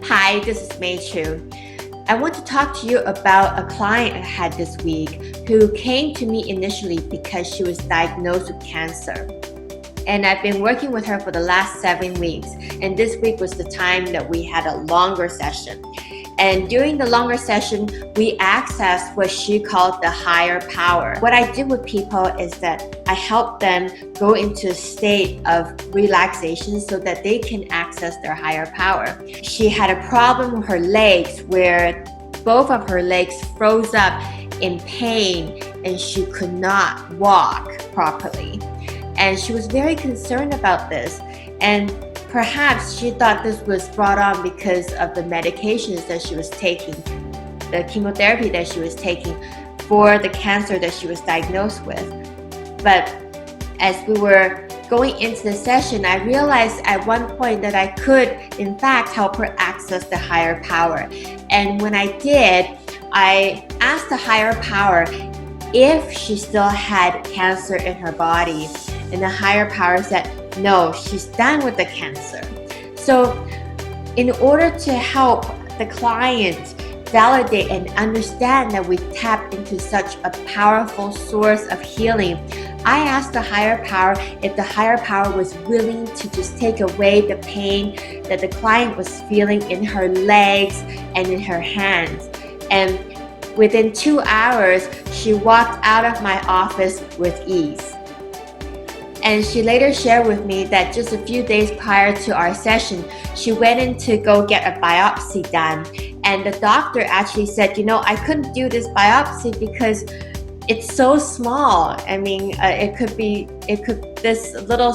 Hi, this is Mei Chu. I want to talk to you about a client I had this week who came to me initially because she was diagnosed with cancer. And I've been working with her for the last 7 weeks. And this week was the time that we had a longer session. And during the longer session, we accessed what she called the higher power. What I do with people is that I help them go into a state of relaxation so that they can access their higher power. She had a problem with her legs where both of her legs froze up in pain and she could not walk properly. And she was very concerned about this. And perhaps she thought this was brought on because of the medications that she was taking, the chemotherapy that she was taking for the cancer that she was diagnosed with. But as we were going into the session, I realized at one point that I could, in fact, help her access the higher power. And when I did, I asked the higher power if she still had cancer in her body. And the higher power said, no, she's done with the cancer. So in order to help the client validate and understand that we tap into such a powerful source of healing, I asked the higher power if the higher power was willing to just take away the pain that the client was feeling in her legs and in her hands. And within 2 hours, she walked out of my office with ease. And she later shared with me that just a few days prior to our session, she went in to go get a biopsy done. And the doctor actually said, I couldn't do this biopsy because it's so small. I mean, this little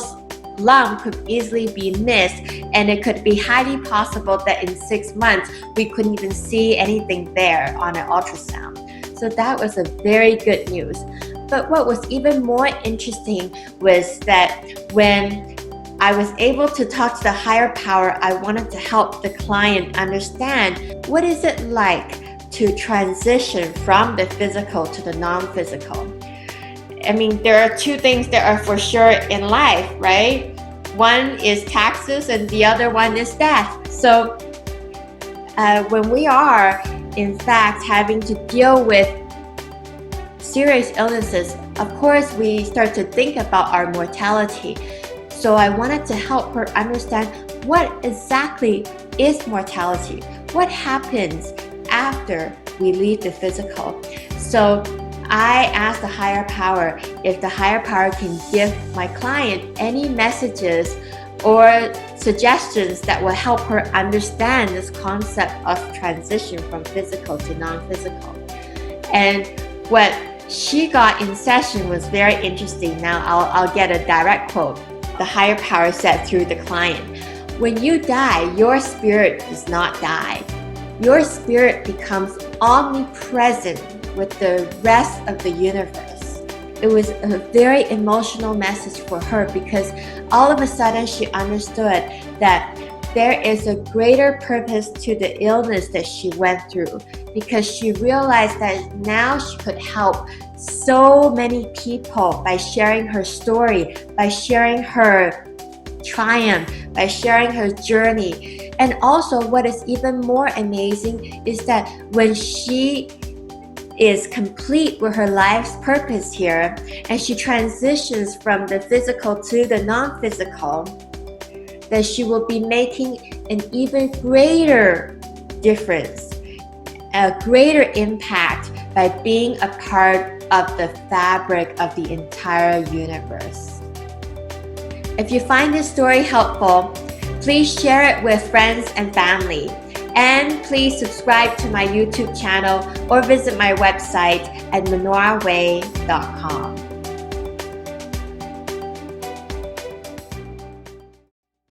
lump could easily be missed, and it could be highly possible that in 6 months, we couldn't even see anything there on an ultrasound. So that was a very good news. But what was even more interesting was that when I was able to talk to the higher power, I wanted to help the client understand what is it like to transition from the physical to the non-physical. I mean, there are two things that are for sure in life, right? One is taxes and the other one is death. So when we are, in fact, having to deal with serious illnesses, of course, we start to think about our mortality. So I wanted to help her understand what exactly is mortality. What happens after we leave the physical? So I asked the higher power if the higher power can give my client any messages or suggestions that will help her understand this concept of transition from physical to non-physical. And what she got in session was very interesting. Now I'll get a direct quote. The higher power said through the client, when you die, your spirit does not die. Your spirit becomes omnipresent with the rest of the universe. It was a very emotional message for her because all of a sudden she understood that there is a greater purpose to the illness that she went through, because she realized that now she could help so many people by sharing her story, by sharing her triumph, by sharing her journey. And also what is even more amazing is that when she is complete with her life's purpose here and she transitions from the physical to the non-physical, that she will be making an even greater difference, a greater impact by being a part of the fabric of the entire universe. If you find this story helpful, please share it with friends and family. And please subscribe to my YouTube channel or visit my website at menoraway.com.